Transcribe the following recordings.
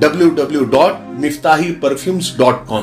www.miftahiperfumes.com।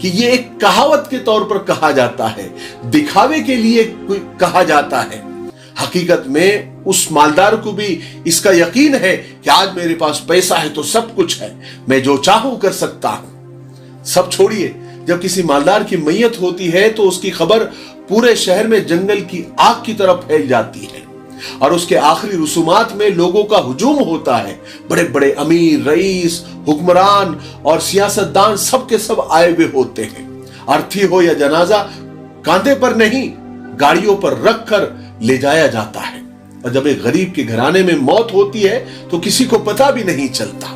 کہ یہ ایک کہاوت کے طور پر کہا جاتا ہے, دکھاوے کے لیے کہا جاتا ہے. حقیقت میں اس مالدار کو بھی اس کا یقین ہے کہ آج میرے پاس پیسہ ہے تو سب کچھ ہے, میں جو چاہوں کر سکتا ہوں. سب چھوڑیے, جب کسی مالدار کی میت ہوتی ہے تو اس کی خبر پورے شہر میں جنگل کی آگ کی طرح پھیل جاتی ہے, اور اس کے آخری رسومات میں لوگوں کا ہجوم ہوتا ہے. بڑے بڑے امیر, رئیس, حکمران اور سیاستدان سب کے سب آئے ہوئے ہوتے ہیں. ارتھی ہو یا جنازہ کاندھے پر نہیں, گاڑیوں پر رکھ کر لے جایا جاتا ہے. اور جب ایک غریب کے گھرانے میں موت ہوتی ہے تو کسی کو پتہ بھی نہیں چلتا.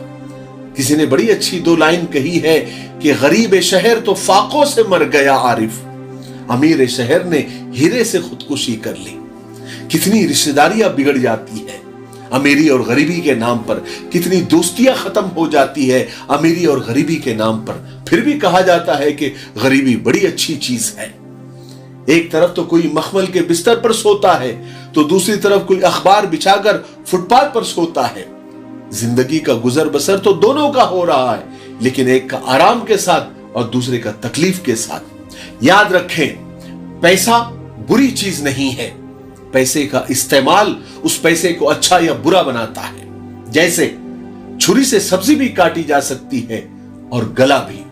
کسی نے بڑی اچھی 2 لائن کہی ہے کہ غریب شہر تو فاقوں سے مر گیا عارف, امیر شہر نے ہیرے سے خودکشی کر لی. کتنی رشتہ داریاں بگڑ جاتی ہے امیری اور غریبی کے نام پر, کتنی دوستیاں ختم ہو جاتی ہے امیری اور غریبی کے نام پر. پھر بھی کہا جاتا ہے کہ غریبی بڑی اچھی چیز ہے. ایک طرف تو کوئی مخمل کے بستر پر سوتا ہے تو دوسری طرف کوئی اخبار بچھا کر فٹ پاتھ پر سوتا ہے. زندگی کا گزر بسر تو دونوں کا ہو رہا ہے, لیکن ایک کا آرام کے ساتھ اور دوسرے کا تکلیف کے ساتھ. یاد رکھیں, پیسہ بری چیز نہیں ہے, پیسے کا استعمال اس پیسے کو اچھا یا برا بناتا ہے. جیسے چھری سے سبزی بھی کاٹی جا سکتی ہے اور گلا بھی,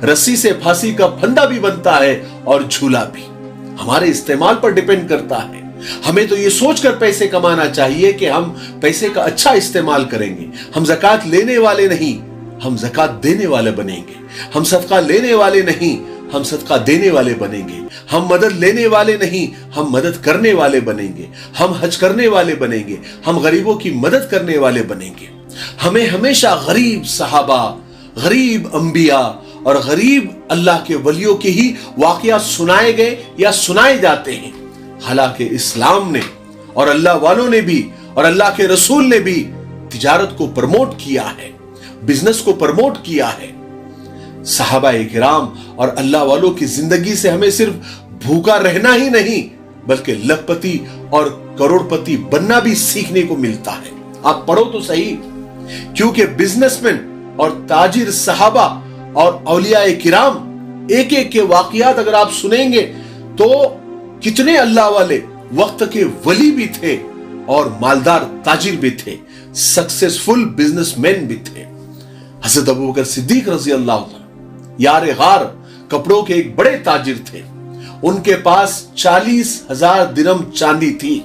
رسی سے پھانسی کا پھندا بھی بنتا ہے اور جھولا بھی. ہمارے استعمال پر ڈیپینڈ کرتا ہے. ہمیں تو یہ سوچ کر پیسے کمانا چاہیے کہ ہم پیسے کا اچھا استعمال کریں گے. ہم زکوٰۃ لینے والے نہیں, ہم زکوٰۃ دینے والے بنیں گے. ہم صدقہ لینے والے نہیں, ہم صدقہ دینے والے بنیں گے. ہم مدد لینے والے نہیں, ہم مدد کرنے والے بنیں گے. ہم حج کرنے والے بنیں گے, ہم غریبوں کی مدد کرنے والے بنیں گے. ہمیں ہمیشہ غریب صحابہ, غریب انبیاء اور غریب اللہ کے ولیوں کے ہی واقعات سنائے گئے یا سنائے جاتے ہیں. حالانکہ اسلام نے اور اللہ والوں نے بھی اور اللہ کے رسول نے بھی تجارت کو پرموٹ کیا ہے, بزنس کو پرموٹ کیا ہے. صحابہ کرام اور اللہ والوں کی زندگی سے ہمیں صرف بھوکا رہنا ہی نہیں بلکہ لکھپتی اور کروڑ پتی بننا بھی سیکھنے کو ملتا ہے. آپ پڑھو تو صحیح, کیونکہ بزنس مین اور تاجر صحابہ اور اولیاء کرام ایک ایک کے واقعات اگر آپ سنیں گے تو کتنے اللہ والے وقت کے ولی بھی تھے اور مالدار تاجر بھی تھے, سکسیسفل بزنس مین بھی تھے. حضرت ابوبکر صدیق رضی اللہ عنہ یار غار کپڑوں کے ایک بڑے تاجر تھے. ان کے پاس 40,000 درہم چاندی تھی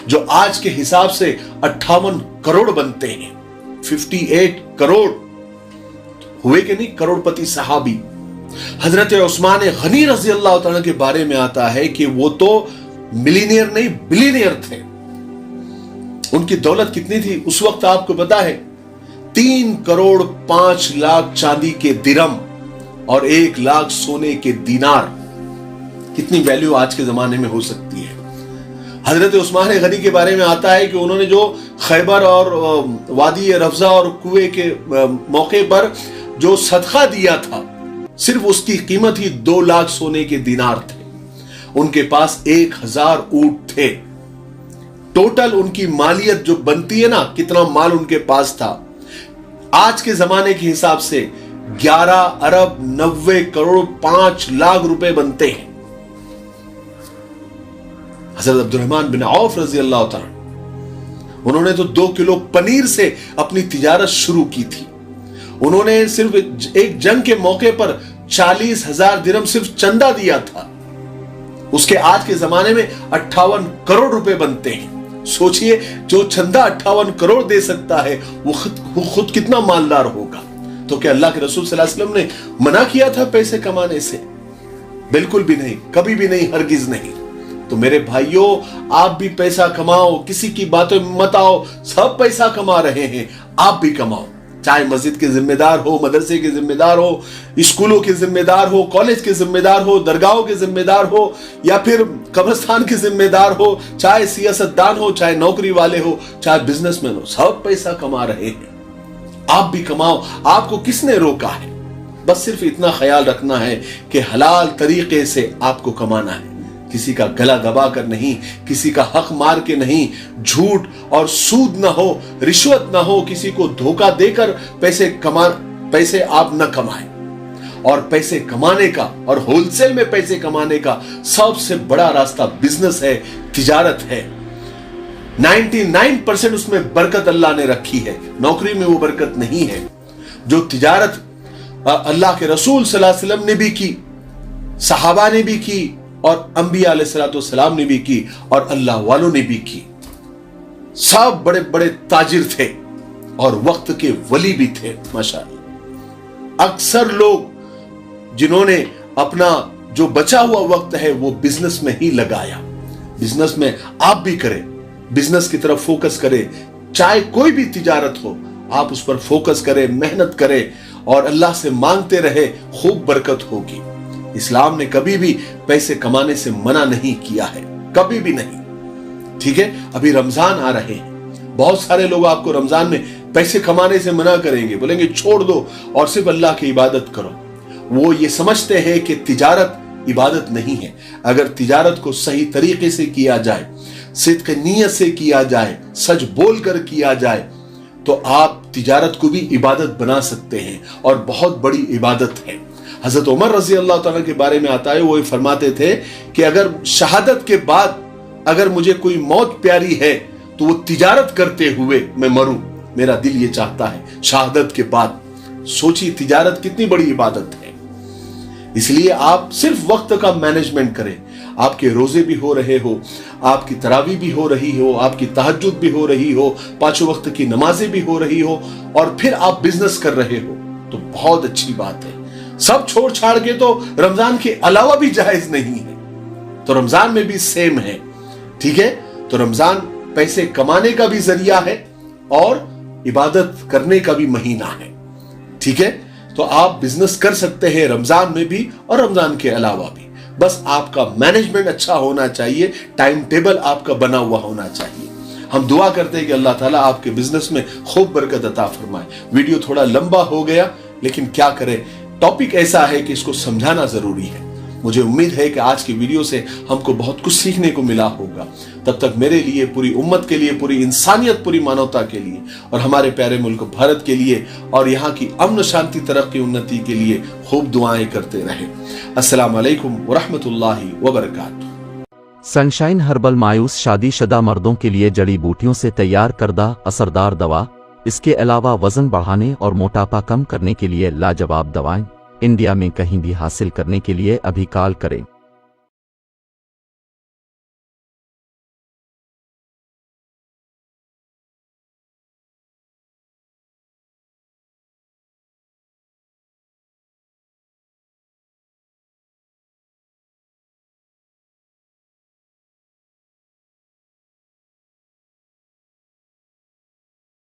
جو آج کے حساب سے 58 کروڑ بنتے ہیں. 58 کروڑ ہوئے کہ نہیں کروڑ پتی صحابی. حضرت عثمان غنی رضی اللہ تعالیٰ کے بارے میں آتا ہے کہ وہ تو ملینئر نہیں بلینئر تھے. ان کی دولت کتنی تھی اس وقت آپ کو پتا ہے؟ 3 کروڑ 5 لاکھ چاندی کے درہم اور 1 لاکھ سونے کے دینار. کتنی ویلیو آج کے زمانے میں ہو سکتی ہے. حضرت عثمان غنی کے بارے میں آتا ہے کہ انہوں نے جو خیبر اور وادی رفضہ اور کوے کے موقع پر جو صدقہ دیا تھا صرف اس کی قیمت ہی 2 لاکھ سونے کے دینار تھے. ان کے پاس 1000 اونٹ تھے. ٹوٹل ان کی مالیت جو بنتی ہے نا, کتنا مال ان کے پاس تھا, آج کے زمانے کے حساب سے 11 ارب 90 کروڑ 5 لاکھ روپے بنتے ہیں. حضرت عبد الرحمن بن عوف رضی اللہ تعالی انہوں نے تو 2 کلو پنیر سے اپنی تجارت شروع کی تھی. انہوں نے صرف ایک جنگ کے موقع پر 40,000 درہم صرف چندہ دیا تھا. اس کے آج کے زمانے میں 58 کروڑ روپے بنتے ہیں. سوچئے جو چندہ 58 کروڑ دے سکتا ہے وہ خود کتنا مالدار ہوگا. تو کیا اللہ کے رسول صلی اللہ علیہ وسلم نے منع کیا تھا پیسے کمانے سے؟ بالکل بھی نہیں, کبھی بھی نہیں, ہرگز نہیں. تو میرے بھائیوں, آپ بھی پیسہ کماؤ, کسی کی باتوں میں مت آؤ. سب پیسہ کما رہے ہیں, آپ بھی کماؤ. چاہے مسجد کے ذمہ دار ہو, مدرسے کے ذمہ دار ہو, اسکولوں کے ذمہ دار ہو, کالج کے ذمہ دار ہو, درگاہوں کے ذمہ دار ہو, یا پھر قبرستان کے ذمہ دار ہو, چاہے سیاستدان ہو, چاہے نوکری والے ہو, چاہے بزنس مین ہو, سب پیسہ کما رہے ہیں. آپ بھی کماؤ. آپ کو کس نے روکا ہے؟ بس صرف اتنا خیال رکھنا ہے کہ حلال طریقے سے آپ کو کمانا ہے. کسی کا گلا دبا کر نہیں, کسی کا حق مار کے نہیں, جھوٹ اور سود نہ ہو, رشوت نہ ہو, کسی کو دھوکہ دے کر پیسے آپ نہ کمائیں. اور پیسے کمانے کا اور ہول سیل میں پیسے کمانے کا سب سے بڑا راستہ بزنس ہے، تجارت ہے۔ 99% اس میں برکت اللہ نے رکھی ہے، نوکری میں وہ برکت نہیں ہے جو تجارت اللہ کے رسول صلی اللہ علیہ وسلم نے بھی کی، صحابہ نے بھی کی، اور انبیاء علیہ السلام نے بھی کی، اور اللہ والوں نے بھی کی۔ سب بڑے بڑے تاجر تھے اور وقت کے ولی بھی تھے ماشاءاللہ۔ اکثر لوگ جنہوں نے اپنا جو بچا ہوا وقت ہے وہ بزنس میں ہی لگایا۔ بزنس میں آپ بھی کریں، بزنس کی طرف فوکس کریں، چاہے کوئی بھی تجارت ہو آپ اس پر فوکس کریں، محنت کریں اور اللہ سے مانگتے رہے، خوب برکت ہوگی۔ اسلام نے کبھی بھی پیسے کمانے سے منع نہیں کیا ہے، کبھی بھی نہیں، ٹھیک ہے۔ ابھی رمضان آ رہے ہیں، بہت سارے لوگ آپ کو رمضان میں پیسے کمانے سے منع کریں گے، بولیں گے چھوڑ دو اور صرف اللہ کی عبادت کرو۔ وہ یہ سمجھتے ہیں کہ تجارت عبادت نہیں ہے۔ اگر تجارت کو صحیح طریقے سے کیا جائے، صدق نیت سے کیا جائے، سچ بول کر کیا جائے، تو آپ تجارت کو بھی عبادت بنا سکتے ہیں، اور بہت بڑی عبادت ہے۔ حضرت عمر رضی اللہ تعالیٰ کے بارے میں آتا ہے، وہ فرماتے تھے کہ اگر شہادت کے بعد اگر مجھے کوئی موت پیاری ہے تو وہ تجارت کرتے ہوئے میں مروں، میرا دل یہ چاہتا ہے شہادت کے بعد۔ سوچی تجارت کتنی بڑی عبادت ہے۔ اس لیے آپ صرف وقت کا مینجمنٹ کریں، آپ کے روزے بھی ہو رہے ہو، آپ کی تراویح بھی ہو رہی ہو، آپ کی تہجد بھی ہو رہی ہو، 5 وقت کی نمازیں بھی ہو رہی ہو، اور پھر آپ بزنس کر رہے ہو تو بہت اچھی بات ہے۔ سب چھوڑ چھاڑ کے تو رمضان کے علاوہ بھی جائز نہیں ہے، تو رمضان میں بھی سیم ہے، ٹھیک ہے۔ تو رمضان پیسے کمانے کا بھی ذریعہ ہے اور عبادت کرنے کا بھی مہینہ ہے، ٹھیک ہے۔ تو آپ بزنس کر سکتے ہیں رمضان میں بھی اور رمضان کے علاوہ بھی، بس آپ کا مینجمنٹ اچھا ہونا چاہیے، ٹائم ٹیبل آپ کا بنا ہوا ہونا چاہیے۔ ہم دعا کرتے ہیں کہ اللہ تعالیٰ آپ کے بزنس میں خوب برکت عطا فرمائے۔ ویڈیو تھوڑا لمبا ہو گیا، لیکن کیا کریں، ٹاپک ایسا ہے کہ اس کو سمجھانا ضروری ہے۔ مجھے امید ہے کہ آج کی ویڈیو سے ہم کو بہت کچھ سیکھنے کو ملا ہوگا۔ تب تک میرے لیے، پوری امت کے لیے، پوری انسانیت، پوری مانوتا کے لیے، اور ہمارے پیارے ملک بھارت کے لیے، اور یہاں کی امن شانتی، ترقی، انتی کے لیے خوب دعائیں کرتے رہیں۔ السلام علیکم ورحمۃ اللہ وبرکاتہ۔ سنشائن ہربل مایوس شادی شدہ مردوں کے لیے جڑی بوٹیوں سے تیار کردہ اثردار دوا۔ اس کے علاوہ وزن بڑھانے اور موٹاپا کم کرنے کے لیے لاجواب دوائیں انڈیا میں کہیں بھی حاصل کرنے کے لیے ابھی کال کریں۔